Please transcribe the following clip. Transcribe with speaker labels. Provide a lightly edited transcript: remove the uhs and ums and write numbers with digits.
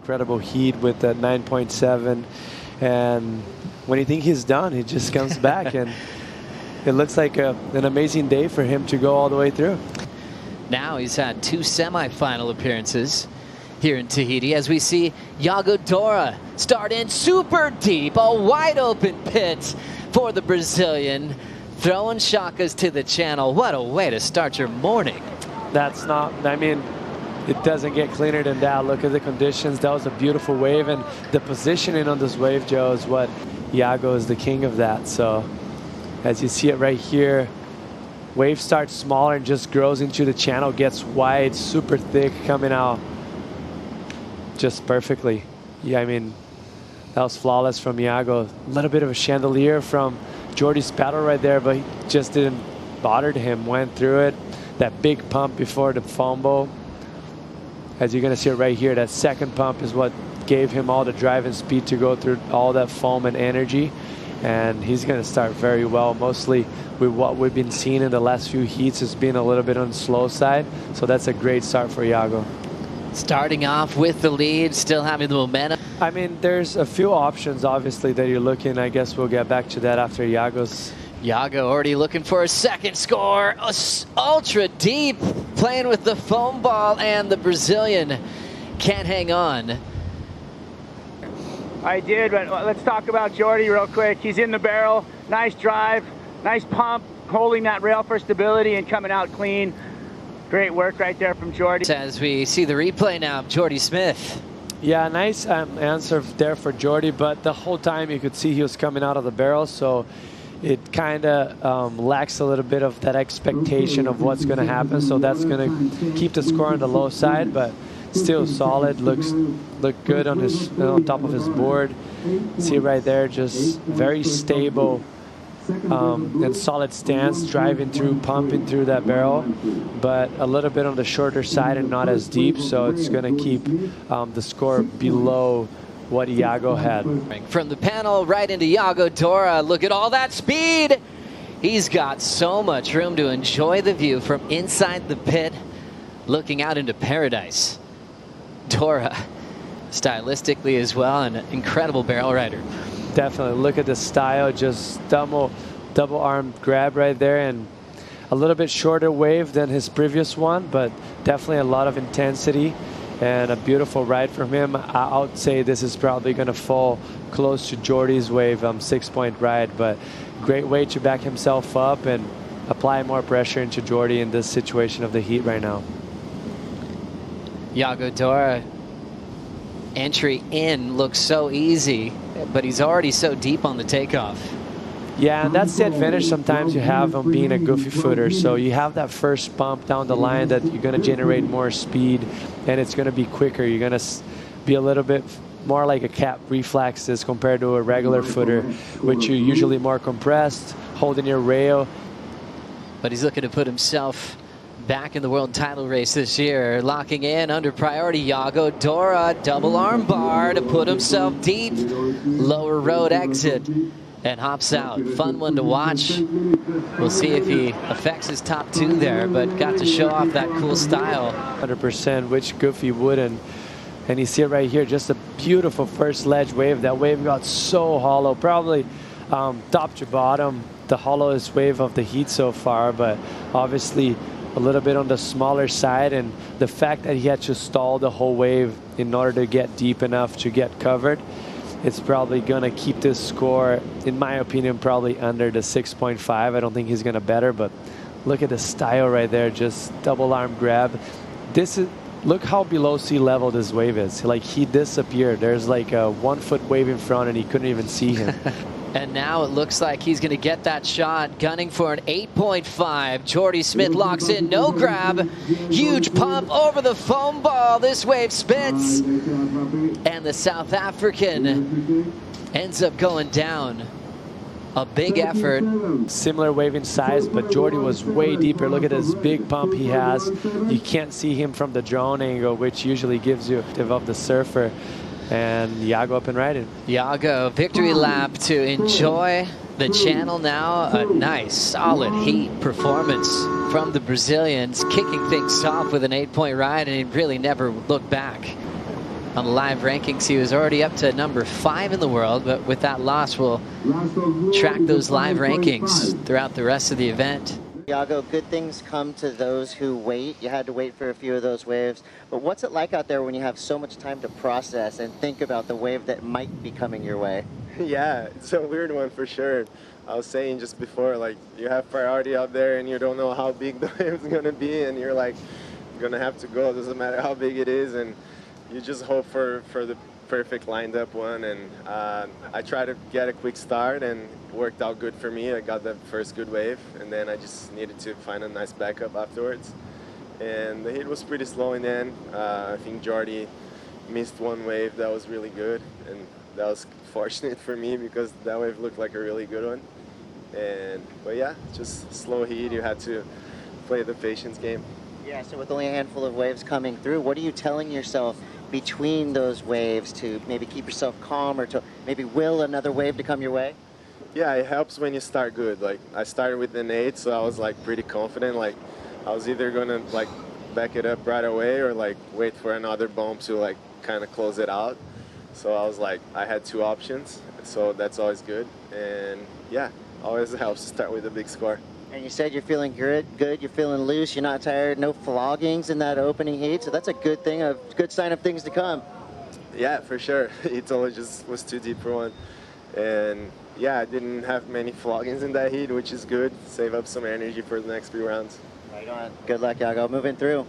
Speaker 1: incredible heat with that 9.7. And when you think he's done, he just comes back. And it looks like an amazing day for him to go all the way through.
Speaker 2: Now he's had 2 semifinal appearances here in Tahiti, as we see Yago Dora start in super deep, a wide open pit for the Brazilian, throwing shakas to the channel. What a way to start your morning.
Speaker 1: That's not, I mean, it doesn't get cleaner than that. Look at the conditions. That was a beautiful wave, and the positioning on this wave, Joe, is what Yago is the king of that. So as you see it right here, wave starts smaller and just grows into the channel, gets wide, super thick, coming out just perfectly. Yeah, I mean, that was flawless from Yago. A little bit of a chandelier from Jordy's paddle right there, but he just didn't bother him. Went through it. That big pump before the foam bowl. As you're going to see it right here, that second pump is what gave him all the drive and speed to go through all that foam and energy. And he's going to start very well. Mostly with what we've been seeing in the last few heats has been a little bit on the slow side. So that's a great start for Yago.
Speaker 2: Starting off with the lead, still having the momentum.
Speaker 1: I mean, there's a few options, obviously, that you're looking. I guess we'll get back to that after Yago's.
Speaker 2: Yago already looking for a second score. Ultra deep, playing with the foam ball, and the Brazilian can't hang on.
Speaker 3: I did, but let's talk about Jordy real quick. He's in the barrel, nice drive, nice pump, holding that rail for stability and coming out clean. Great work right there from Jordy.
Speaker 2: As we see the replay now of J.Smith.
Speaker 1: Yeah, nice answer there for Jordy, but the whole time you could see he was coming out of the barrel, so it kind of lacks a little bit of that expectation of what's going to happen, so that's going to keep the score on the low side, but still solid. Look good on his on top of his board. See right there, just very stable and solid stance, driving through, pumping through that barrel, but a little bit on the shorter side and not as deep, so it's going to keep the score below what Yago had.
Speaker 2: From the panel right into Yago Dora. Look at all that speed. He's got so much room to enjoy the view from inside the pit, looking out into paradise. Dora, stylistically as well, an incredible barrel rider.
Speaker 1: Definitely. Look at the style, just double arm grab right there, and a little bit shorter wave than his previous one, but definitely a lot of intensity and a beautiful ride from him. I would say this is probably going to fall close to Jordy's wave 6-point ride, but great way to back himself up and apply more pressure into Jordy in this situation of the heat right now.
Speaker 2: Yago Dora, entry in looks so easy, but he's already so deep on the takeoff.
Speaker 1: Yeah, and that's the advantage sometimes you have on being a goofy footer. So you have that first bump down the line that you're going to generate more speed, and it's going to be quicker. You're going to be a little bit more like a cap reflexes compared to a regular footer, which you're usually more compressed, holding your rail.
Speaker 2: But he's looking to put himself back in the world title race this year. Locking in under priority, Yago Dora, double arm bar to put himself deep. Lower road exit and hops out. Fun one to watch. We'll see if he affects his top 2 there, but got to show off that cool style.
Speaker 1: 100%, which goofy wouldn't. And you see it right here, just a beautiful first ledge wave. That wave got so hollow, probably top to bottom, the hollowest wave of the heat so far, but obviously a little bit on the smaller side, and the fact that he had to stall the whole wave in order to get deep enough to get covered, it's probably going to keep this score, in my opinion, probably under the 6.5. I don't think he's going to better, but look at the style right there, just double arm grab. This is, look how below sea level this wave is. Like, he disappeared. There's like a 1 foot wave in front and he couldn't even see him.
Speaker 2: And now it looks like he's going to get that shot, gunning for an 8.5. J.Smith locks in, no grab. Huge pump over the foam ball. This wave spits. And the South African ends up going down. A big effort.
Speaker 1: Similar wave in size, but Jordy was way deeper. Look at this big pump he has. You can't see him from the drone angle, which usually gives you a of the surfer. And Yago up and riding.
Speaker 2: Yago, victory lap to enjoy the channel now. A nice, solid heat performance from the Brazilians, kicking things off with an 8-point ride, and he really never looked back. On the live rankings, he was already up to number 5 in the world, but with that loss, we'll track those live rankings throughout the rest of the event.
Speaker 4: Yago, good things come to those who wait. You had to wait for a few of those waves. But what's it like out there when you have so much time to process and think about the wave that might be coming your way?
Speaker 5: Yeah, it's a weird one for sure. I was saying just before, like, you have priority out there and you don't know how big the wave's gonna be, and you're like, gonna have to go. It doesn't matter how big it is, and you just hope for the perfect lined up one. And I tried to get a quick start, and it worked out good for me. I got the first good wave, and then I just needed to find a nice backup afterwards. And the hit was pretty slow in the end. I think Jordy missed one wave that was really good, and that was fortunate for me because that wave looked like a really good one. But yeah, just slow heat. You had to play the patience game.
Speaker 4: Yeah, so with only a handful of waves coming through, what are you telling yourself between those waves to maybe keep yourself calm or to maybe will another wave to come your way?
Speaker 5: Yeah, it helps when you start good. Like, I started with an 8, so I was like pretty confident. Like, I was either gonna like back it up right away or like wait for another bump to like kind of close it out. So I was like, I had 2 options, so that's always good. And yeah, always helps to start with a big score.
Speaker 4: And you said you're feeling good, you're feeling loose, you're not tired, no floggings in that opening heat, so that's a good thing, a good sign of things to come.
Speaker 5: Yeah, for sure. It only just was too deep for one. And yeah, I didn't have many floggings in that heat, which is good. Save up some energy for the next few rounds.
Speaker 4: Right on. Good luck, Yago. Moving through.